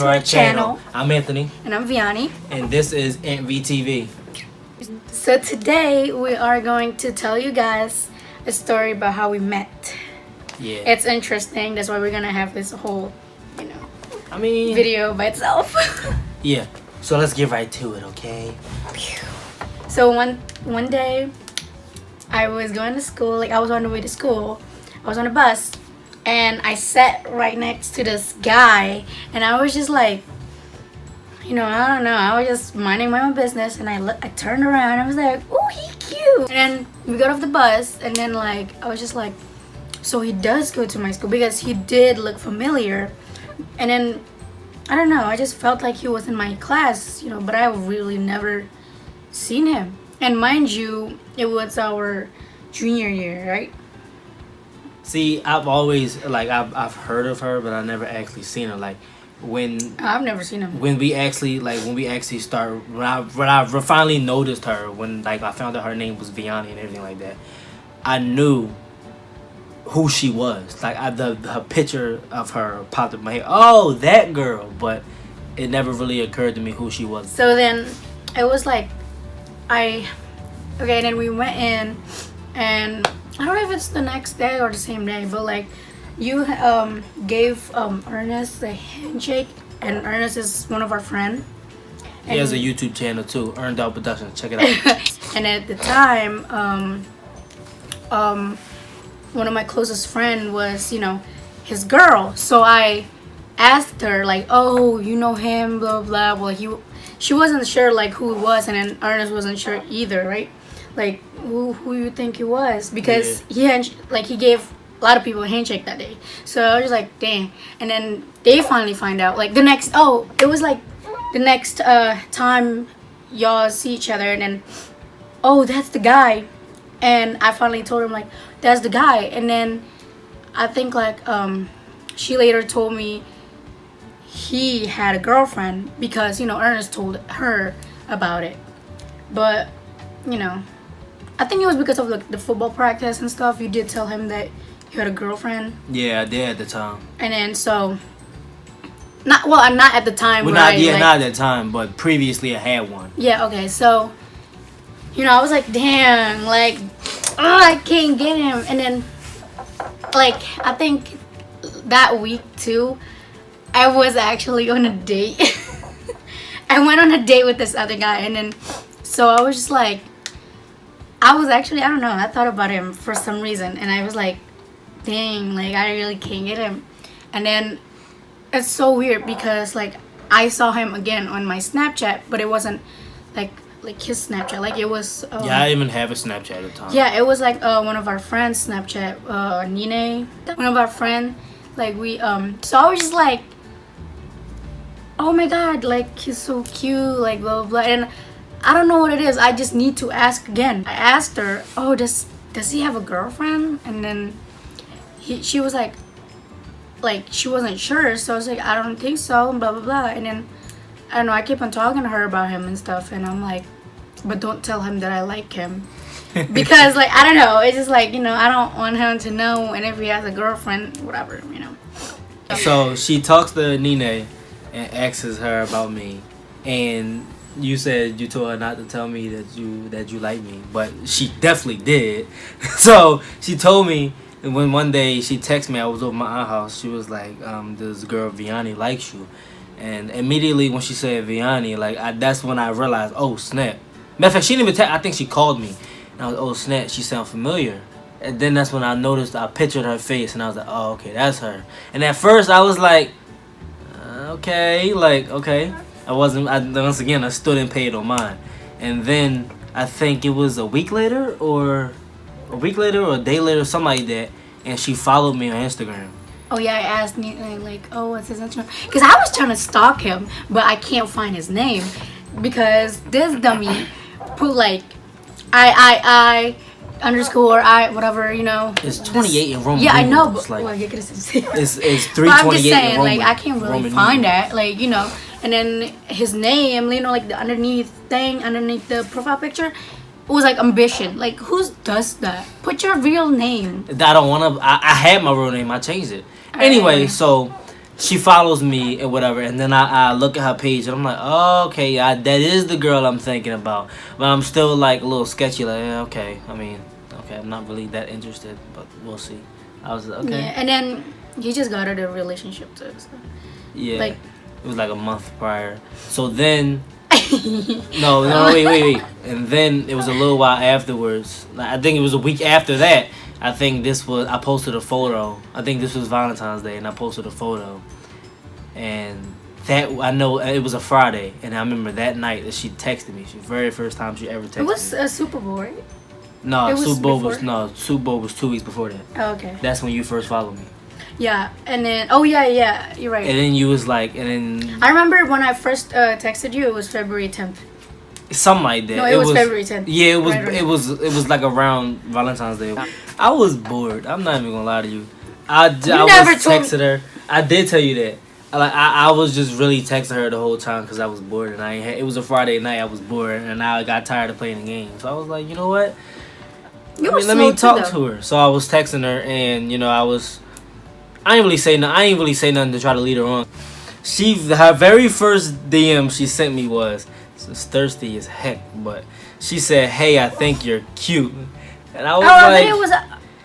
our channel. I'm Anthony. And I'm Viany. And this is AnViTV. So today we are going to tell you guys a story about how we met. Yeah. It's interesting. That's why we're going to have this whole, video by itself. Yeah. So let's get right to it, okay? So one day I was going to school. I was on the way to school. I was on a bus. And I sat right next to this guy, and I was just like, I don't know. I was just minding my own business, and I turned around, and I was like, oh, he cute. And then we got off the bus, and then I was just like, so he does go to my school, because he did look familiar. And then, I don't know, I just felt like he was in my class, but I really never seen him. And mind you, it was our junior year, right? See, I've always I've heard of her, but I never actually seen her. I've never seen him. When I finally noticed her, when I found out her name was Viany and everything like that, I knew who she was. Her picture of her popped up in my head. Oh, that girl! But it never really occurred to me who she was. So then it was then we went in, and I don't know if it's the next day or the same day, but you gave Ernest a handshake, and Ernest is one of our friends. He has a YouTube channel too, Earned Out Productions. Check it out. And at the time, one of my closest friend was, his girl. So I asked her oh, you know him, blah blah. Well, she wasn't sure who he was, and then Ernest wasn't sure either, right? Who you think he was, because he gave a lot of people a handshake that day. So I was just like, dang. And then they finally find out the next time y'all see each other, and then that's the guy. And I finally told him that's the guy. And then I think she later told me he had a girlfriend, because Ernest told her about it. But I think it was because of the football practice and stuff. You did tell him that you had a girlfriend. Yeah, I did at the time. And then not at the time. Not at that time, but previously I had one. Yeah. Okay. So, I was like, damn, I can't get him. And then, I think that week too, I was actually on a date. I went on a date with this other guy, and then, so I was just I was actually, I don't know, I thought about him for some reason, and I was like, dang, I really can't get him. And then it's so weird, because I saw him again on my Snapchat, but it wasn't his Snapchat, it was yeah, I didn't even have a Snapchat at the time. Yeah, it was one of our friends' Snapchat, Nine, one of our friends. So I was just oh my god, he's so cute, blah blah blah. And I don't know what it is. I just need to ask again. I asked her, does he have a girlfriend? And then she was she wasn't sure. So I was I don't think so, blah blah blah. And then I don't know, I keep on talking to her about him and stuff, and I'm but don't tell him that I like him. Because I don't know, it's just I don't want him to know, and if he has a girlfriend, whatever, So she talks to Nene and asks her about me, and you said you told her not to tell me that you like me, but she definitely did. So she told me, and when one day she texted me, I was over my aunt's house. She was like, "This girl Viany likes you," and immediately when she said Viany, that's when I realized, oh snap. Matter of fact, she didn't even text. I think she called me, and I was, oh snap, she sounds familiar. And then that's when I noticed, I pictured her face, and I was like, oh okay, that's her. And at first I was okay. Once again, I still didn't pay it on mine. And then I think it was a week later or a day later, something like that, and she followed me on Instagram. Oh yeah, I asked me what's his Instagram? Because I was trying to stalk him, but I can't find his name, because this dummy put I underscore I whatever, It's 28 in Roman. Yeah, I know, but it's 328 I'm just saying, in Roman. I can't really Roman find numerals. that, and then his name, the underneath the profile picture, it was ambition. Who does that? Put your real name. I don't want to. I had my real name. I changed it. Anyway, so she follows me and whatever, and then I look at her page and I'm like, oh, okay, that is the girl I'm thinking about. But I'm still like a little sketchy, like, yeah, okay. I mean, okay, I'm not really that interested, but we'll see. I was okay. Yeah, and then he just got out of a relationship too. So. Yeah, Like, it was like a month prior. So then, no, wait. And then it was a little while afterwards. Like, I think it was a week after that. I think I posted a photo. I think this was Valentine's Day, and I posted a photo. And that, I know it was a Friday, and I remember that night that she texted me. She very first time she ever texted me. It was a Super Bowl, right? No, Super Bowl before? Super Bowl was 2 weeks before that. Oh, okay. That's when you first followed me. Yeah, and then yeah, you're right. And then you was like, and then I remember when I first texted you, it was February 10th. something like that. No, it was February 10th. Yeah, it was. Right. It was like around Valentine's Day. I was bored. I'm not even gonna lie to you. I never was told texting her. I did tell you that. I was just really texting her the whole time because I was bored and it was a Friday night. I was bored and I got tired of playing the game. So I was like, you know what? Let me talk to her. So I was texting her and I ain't really say nothing to try to lead her on. Her very first DM she sent me was, it's thirsty as heck, but she said, "Hey, I think you're cute," and I was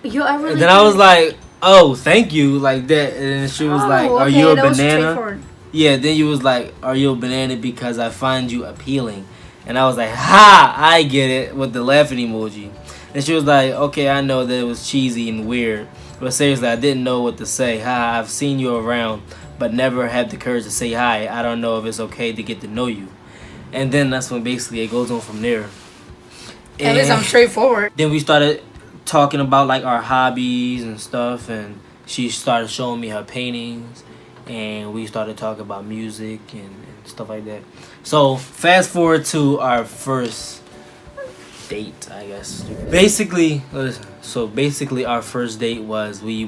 then I was like, "Oh, thank you," like that, and then she was like, "Are you a banana?" Yeah, then you was like, "Are you a banana because I find you appealing?" And I was like, "Ha, I get it," with the laughing emoji. And she was like, "Okay, I know that it was cheesy and weird, but seriously, I didn't know what to say. Ha, I've seen you around, but never had the courage to say hi. I don't know if it's okay to get to know you." And then that's when basically it goes on from there. At least I'm straightforward. Then we started talking about like our hobbies and stuff, and she started showing me her paintings, and we started talking about music and stuff like that. So fast forward to our first date, I guess. Basically our first date was we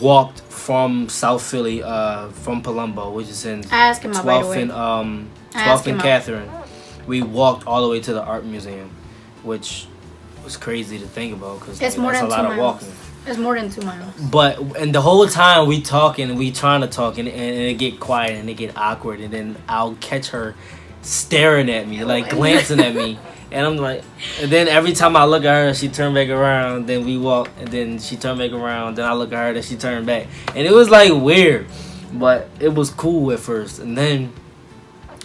walked from South Philly, from Palumbo, which is in 12th and 12th and Catherine. We walked all the way to the art museum, which was crazy to think about because that's a lot of walking. It's more than 2 miles. And the whole time we trying to talk, and it get quiet and it get awkward, and then I'll catch her staring at me, like glancing at me, and I'm like, and then every time I look at her, she turn back around, then we walk, and then she turn back around, then I look at her, then she turn back, and it was like weird, but it was cool at first, and then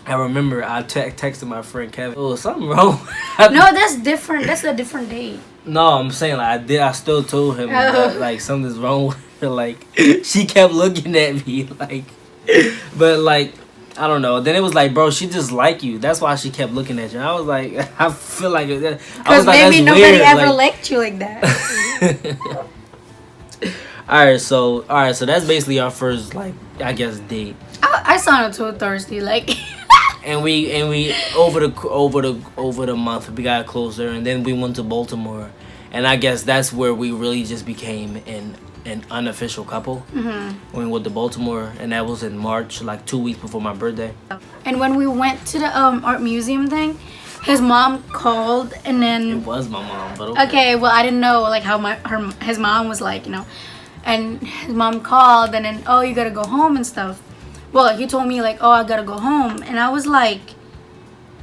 I remember I texted my friend Kevin. Oh, something wrong. No, that's different. That's a different date. No, I'm saying like I still told him that, like something's wrong with her. Like she kept looking at me like, but like I don't know. Then it was like, bro, she just like you. That's why she kept looking at you. And I was like, I feel like because maybe nobody weird. Ever liked you like that. All right, so that's basically our first like I guess date. I saw her too thirsty like. And we over the month we got closer, and then we went to Baltimore, and I guess that's where we really just became an unofficial couple. Mm-hmm. When we went to Baltimore, and that was in March, like 2 weeks before my birthday. And when we went to the art museum thing, his mom called, and then it was my mom, but okay. Well, I didn't know like how his mom was like, and his mom called, and then you gotta go home and stuff. Well, he told me like, I gotta go home, and I was like,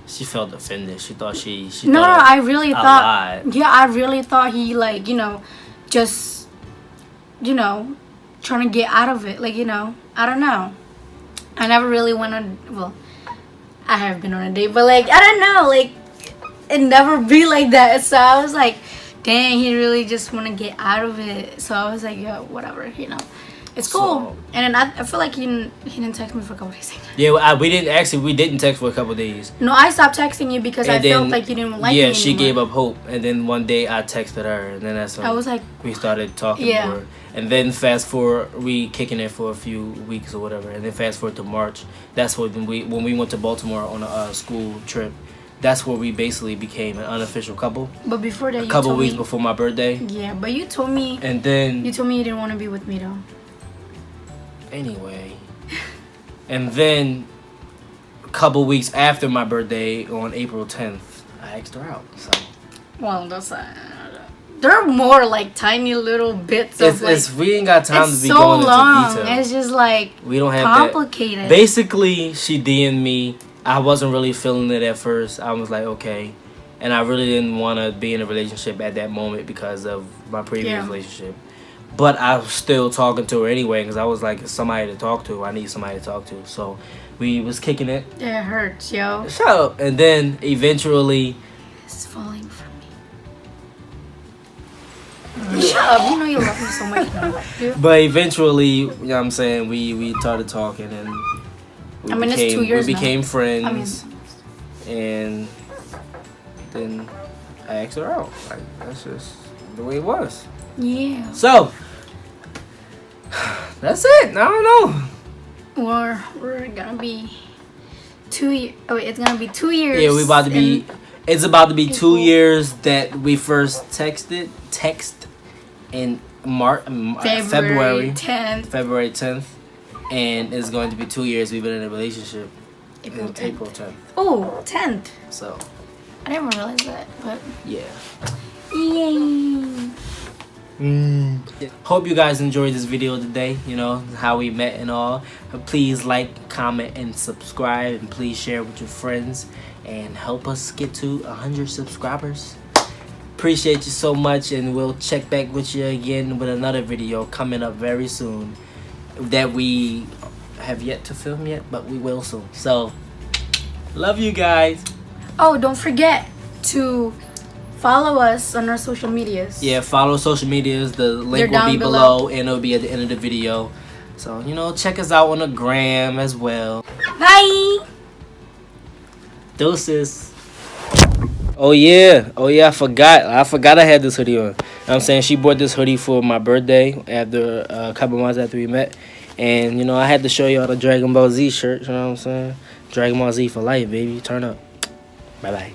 she felt offended. She thought she no, thought I really thought lied. Yeah, I really thought he like just trying to get out of it, like I don't know. I never really went on. Well, I have been on a date, but like I don't know, like it never be like that. So I was like, dang, he really just want to get out of it. So I was like, yeah, whatever, It's cool. So, and then I feel like he didn't text me for a couple days. Yeah, we didn't text for a couple days. No, I stopped texting you because I felt like you didn't like me anymore. Yeah, she gave up hope, and then one day I texted her, and then that's when I was like, we started talking more. And then fast forward, we kicking it for a few weeks or whatever, and then fast forward to March. That's when we went to Baltimore on a school trip. That's where we basically became an unofficial couple. But before that, a couple weeks before my birthday. Yeah, but you told me. And then you told me you didn't want to be with me though. Anyway, and then a couple weeks after my birthday on April 10th, I asked her out. So, well, that's They're more like tiny little bits of like. We ain't got time to be so going long. into detail. It's just like we don't have complicated. That. Basically, she DM'd me. I wasn't really feeling it at first. I was like, okay, and I really didn't want to be in a relationship at that moment because of my previous relationship. But I was still talking to her anyway because I was like, somebody to talk to. I need somebody to talk to. So we was kicking it. It hurts, yo. Shut up. And then eventually, it's falling from me. Shut up. You know you love me so much. But eventually, you know what I'm saying, we started talking and it's 2 years we became now. friends. And then I asked her out. Like, that's just the way it was. Yeah. So that's it. I don't know. We're gonna be 2 years. Oh, it's gonna be 2 years. Yeah, we about to be. It's about to be April. 2 years that we first text in February 10th. February 10th, and it's going to be 2 years we've been in a relationship. April 10th. April 10th. Oh, 10th. So I didn't realize that, but yeah. yay. Hope you guys enjoyed this video today, you know, how we met and all. Please like, comment, and subscribe, and please share with your friends and help us get to 100 subscribers. Appreciate you so much, and we'll check back with you again with another video coming up very soon that we have yet to film yet, but we will soon. So love you guys. Oh, don't forget to follow us on our social medias. Yeah, follow social medias. The link will be below, and it'll be at the end of the video. So, you know, check us out on the gram as well. Bye. Deuces. Oh yeah, I forgot I had this hoodie on. You know what I'm saying, she bought this hoodie for my birthday after a couple months after we met. And, you know, I had to show y'all the Dragon Ball Z shirt. You know what I'm saying? Dragon Ball Z for life, baby. Turn up. Bye-bye.